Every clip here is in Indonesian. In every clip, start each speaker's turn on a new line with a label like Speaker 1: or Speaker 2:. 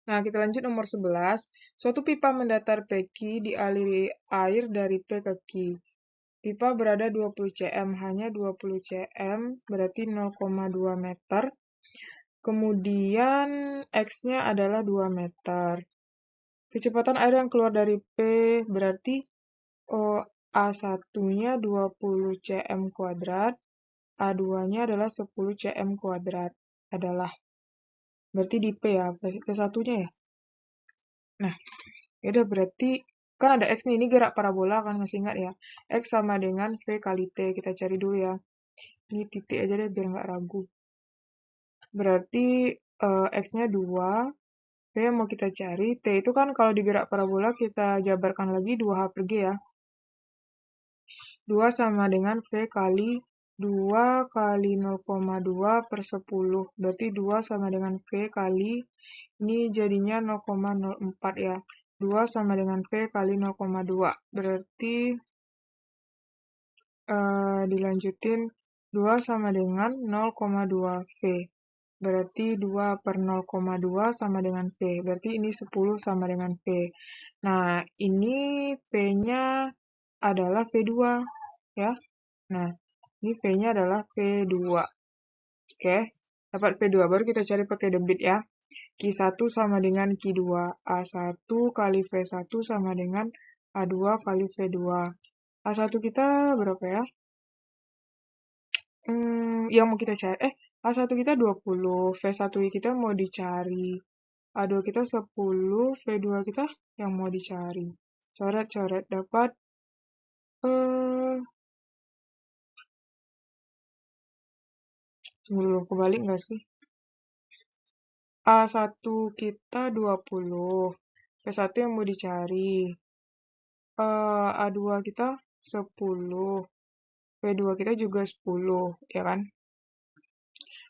Speaker 1: Nah, kita lanjut nomor 11. Suatu pipa mendatar PQ dialiri air dari P ke Q. Pipa berada 20 cm, hanya 20 cm, berarti 0,2 meter. Kemudian X-nya adalah 2 meter. Kecepatan air yang keluar dari P berarti A1-nya 20 cm kuadrat, A2-nya adalah 10 cm kuadrat. Berarti di P ya, P1-nya ya. Nah, ya udah berarti kan ada X nih, ini gerak parabola kan, masih ingat ya. X sama dengan V kali T, kita cari dulu ya. Ini titik aja deh biar nggak ragu. Berarti X-nya 2, V yang mau kita cari. T itu kan kalau di gerak parabola kita jabarkan lagi 2H per G ya. 2 sama dengan V kali 2 kali 0,2 per 10. Berarti 2 sama dengan V kali, ini jadinya 0,04 ya. 2 sama dengan V kali 0,2. Berarti dilanjutin 2 sama dengan 0,2 V. Berarti 2 per 0,2 sama dengan V. Berarti ini 10 sama dengan V. Nah, ini V-nya adalah V2 ya. Nah, ini V-nya adalah V2. Oke, dapat V2. Baru kita cari pakai debit ya. Q1 sama dengan Q2. A1 kali V1 sama dengan A2 kali V2. A1 kita berapa ya? Yang mau kita cari, A1 kita 20, V1 kita mau dicari. A2 kita 10, V2 kita yang mau dicari. Coret-coret, dapat tunggu dulu, kebalik nggak sih? A1 kita 20, V1 yang mau dicari. A2 kita 10, V2 kita juga 10, ya kan?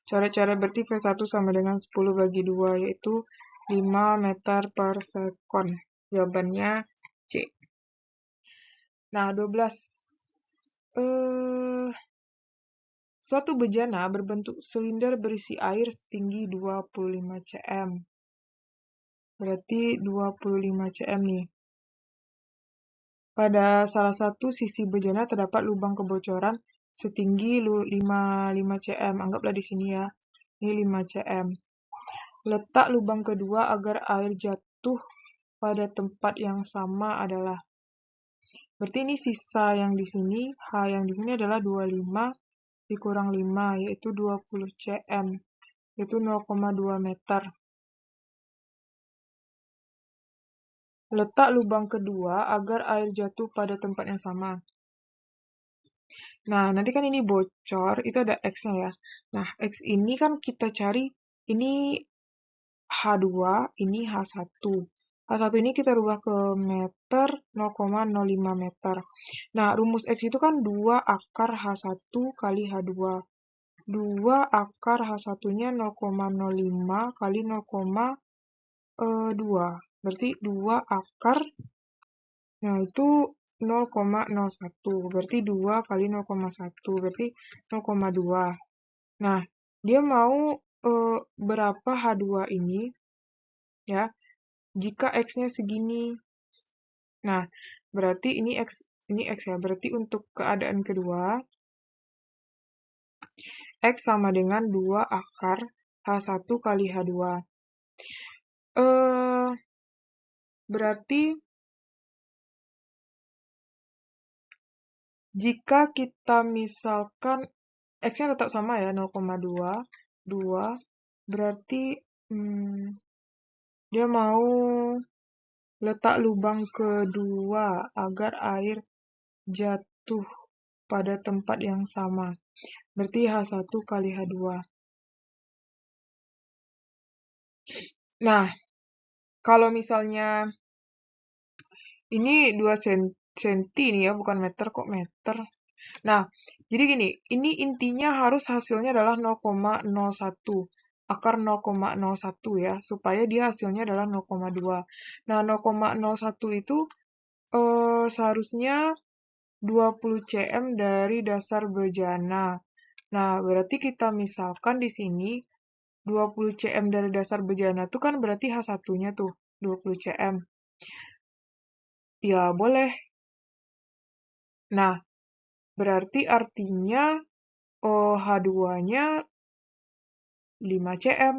Speaker 1: Coret-coret berarti V1 sama dengan 10 bagi 2, yaitu 5 meter per sekon. Jawabannya C. Nah, 12. Suatu bejana berbentuk silinder berisi air setinggi 25 cm. Berarti 25 cm nih. Pada salah satu sisi bejana terdapat lubang kebocoran setinggi 5 cm. Anggaplah di sini ya. Ini 5 cm. Letak lubang kedua agar air jatuh pada tempat yang sama adalah. Berarti ini sisa yang di sini, H yang di sini adalah 25 dikurang 5, yaitu 20 cm. Itu 0,2 meter. Letak lubang kedua agar air jatuh pada tempat yang sama. Nah, nanti kan ini bocor, itu ada X-nya ya. Nah, X ini kan kita cari, ini H2, ini H1. H1 ini kita rubah ke meter, 0,05 meter. Nah, rumus X itu kan 2 akar H1 kali H2. 2 akar H1-nya 0,05 kali 0,2. Berarti 2 akar, nah itu 0,01. Berarti 2 kali 0,1. Berarti 0,2. Nah, dia mau berapa H2 ini, ya, jika X-nya segini. Nah, berarti ini X ya. Berarti untuk keadaan kedua, X sama dengan 2 akar H1 kali H2. Berarti jika kita misalkan X-nya tetap sama ya, 0,2, 2, berarti dia mau letak lubang kedua agar air jatuh pada tempat yang sama. Berarti H1 kali H2. Nah, kalau misalnya ini 2 cm nih ya, bukan meter kok meter. Nah, jadi gini, ini intinya harus hasilnya adalah 0,01. Akar 0,01 ya, supaya dia hasilnya adalah 0,2. Nah, 0,01 itu seharusnya 20 cm dari dasar bejana. Nah, berarti kita misalkan di sini 20 cm dari dasar bejana tuh kan berarti H1-nya tuh 20 cm. Ya, boleh. Nah, berarti artinya H2-nya 5 cm.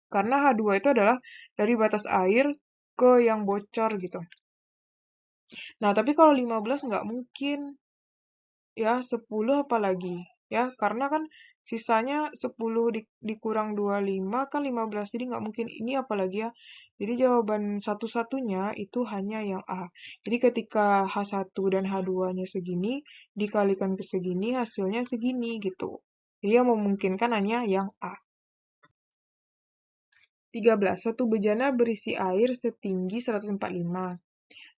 Speaker 1: Karena H2 itu adalah dari batas air ke yang bocor gitu. Nah, tapi kalau 15 nggak mungkin. Ya, 10 apalagi. Ya, karena kan sisanya 10 dikurang 25 kan 15. Jadi nggak mungkin ini apalagi ya. Jadi jawaban satu-satunya itu hanya yang A. Jadi ketika H1 dan H2-nya segini, dikalikan ke segini, hasilnya segini gitu. Jadi yang memungkinkan hanya yang A. 13. Suatu bejana berisi air setinggi 145.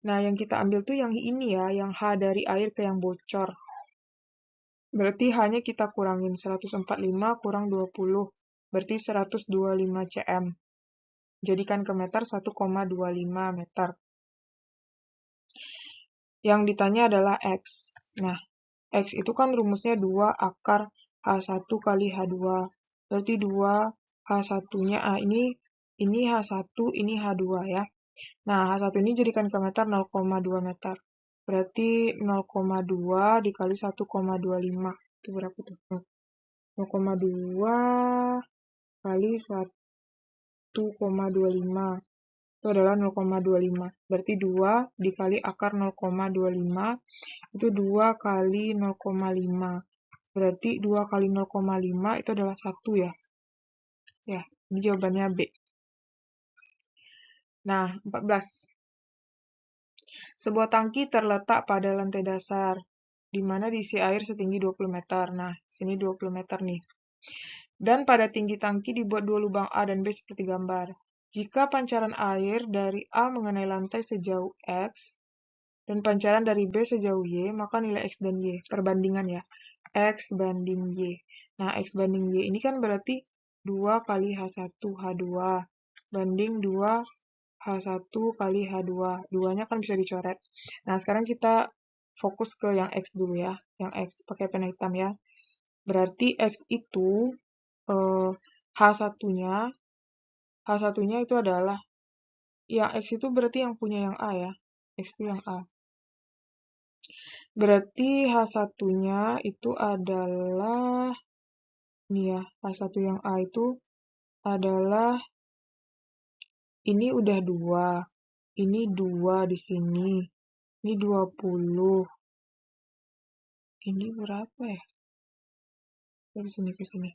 Speaker 1: Nah, yang kita ambil tuh yang ini ya, yang H dari air ke yang bocor. Berarti hanya kita kurangin 145 kurang 20. Berarti 125 cm. Jadikan ke meter 1,25 meter. Yang ditanya adalah X. Nah, X itu kan rumusnya 2 akar H1 kali H2. Berarti 2 H1-nya, ini H1, ini H2 ya. Nah, H1 ini jadikan ke meter 0,2 meter. Berarti 0,2 dikali 1,25. Itu berapa tuh? 0,2 kali 1,25. Itu adalah 0,25. Berarti 2 dikali akar 0,25 itu 2 kali 0,5. Berarti 2 kali 0,5 itu adalah 1 ya. Ya, ini jawabannya B. Nah, 14. Sebuah tangki terletak pada lantai dasar, di mana diisi air setinggi 20 meter. Nah, sini 20 meter nih. Dan pada tinggi tangki dibuat 2 lubang A dan B seperti gambar. Jika pancaran air dari A mengenai lantai sejauh X, dan pancaran dari B sejauh Y, maka nilai X dan Y. Perbandingan ya. X banding Y. Nah, X banding Y ini kan berarti 2 kali H1 H2 banding 2 H1 kali H2. 2-nya kan bisa dicoret. Nah, sekarang kita fokus ke yang X dulu ya. Yang X pakai pena hitam ya. Berarti X itu H1-nya itu adalah yang X itu berarti yang punya yang A ya. X itu yang A. Berarti H1-nya itu adalah ini ya, H1 yang A itu adalah ini udah 2. Ini 2 di sini. Ini 20. Ini berapa ya? Dari sini ke sini.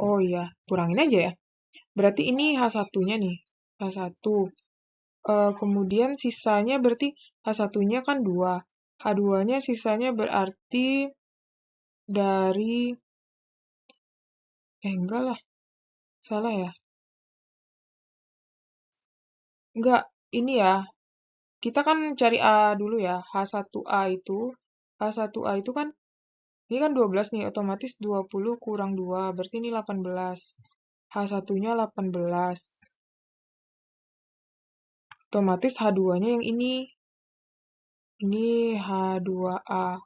Speaker 1: Oh iya, kurangin aja ya. Berarti ini H1-nya nih. H1. Kemudian sisanya berarti H1-nya kan 2. H2-nya sisanya berarti dari... enggak lah. Salah ya. Enggak, ini ya. Kita kan cari A dulu ya. H1A itu. H1A itu kan, ini kan 12 nih. Otomatis 20 kurang 2. Berarti ini 18. H1-nya 18. Otomatis H2-nya yang ini. Ini H2A.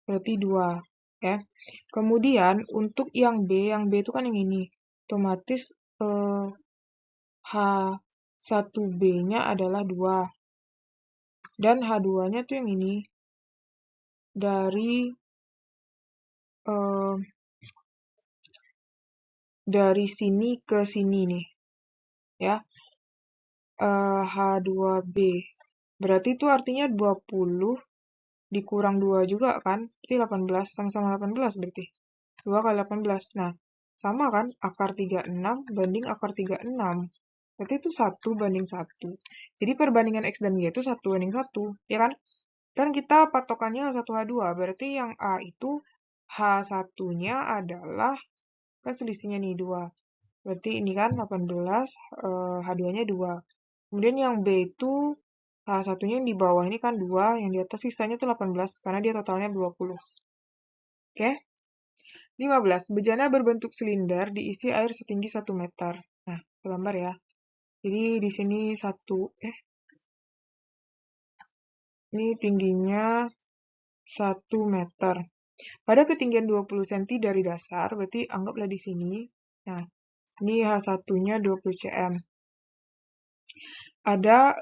Speaker 1: Berarti 2. Ya. Kemudian untuk yang B itu kan yang ini. Otomatis H1B-nya adalah 2. Dan H2-nya tuh yang ini. Dari sini ke sini nih. Ya. H2B. Berarti itu artinya 20 dikurang 2 juga kan? Berarti 18. Sama-sama 18 berarti. 2 kali 18. Nah, sama kan? Akar 36 banding akar 36. Berarti itu 1 banding 1. Jadi perbandingan X dan Y itu 1 banding 1. Ya kan? Kan kita patokannya H1, H2. Berarti yang A itu H1-nya adalah, kan selisihnya nih 2. Berarti ini kan 18, H2-nya 2. Kemudian yang B itu H1-nya yang di bawah ini kan 2, yang di atas sisanya tuh 18, karena dia totalnya 20. Oke? 15. Bejana berbentuk silinder diisi air setinggi 1 meter. Nah, gambar ya. Jadi di sini ini tingginya 1 meter. Pada ketinggian 20 cm dari dasar, berarti anggaplah di sini. Nah, ini H1-nya 20 cm. Ada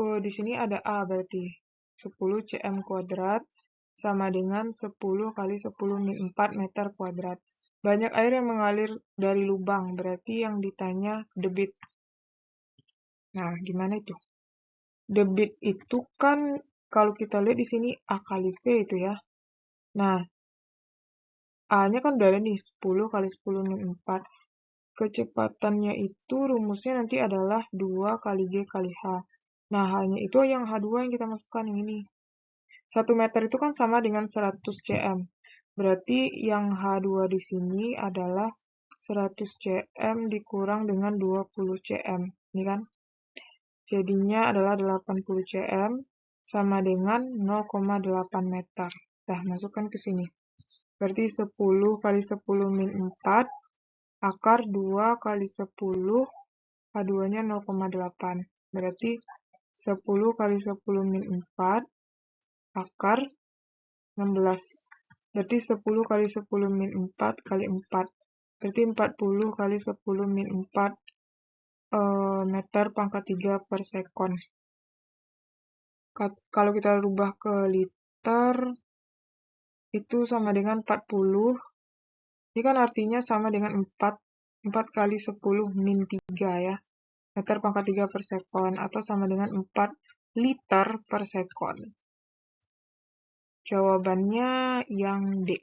Speaker 1: di sini ada A berarti 10 cm kuadrat sama dengan 10 kali 10 min 4 meter kuadrat. Banyak air yang mengalir dari lubang, berarti yang ditanya debit. Nah, gimana itu? Debit itu kan kalau kita lihat di sini A kali V itu ya. Nah, A-nya kan udah ada nih 10 kali 10 min 4. Kecepatannya itu rumusnya nanti adalah 2 kali G kali H. Nah, H-nya itu yang H2 yang kita masukkan yang ini. 1 meter itu kan sama dengan 100 cm. Berarti yang H2 di sini adalah 100 cm dikurang dengan 20 cm. Ini kan? Jadinya adalah 80 cm sama dengan 0,8 meter. Nah, masukkan ke sini. Berarti 10 kali 10 min 4 akar 2 kali 10, H2-nya 0,8. Berarti 10 kali 10 min 4 akar 16. Berarti 10 kali 10 min 4 kali 4. Berarti 40 kali 10 min 4 meter pangkat 3 per sekon. Kalau kita rubah ke liter, itu sama dengan 40. Ini kan artinya sama dengan 4. 4 kali 10 min 3 ya. Meter pangkat 3 per sekon. Atau sama dengan 4 liter per sekon. Jawabannya yang D.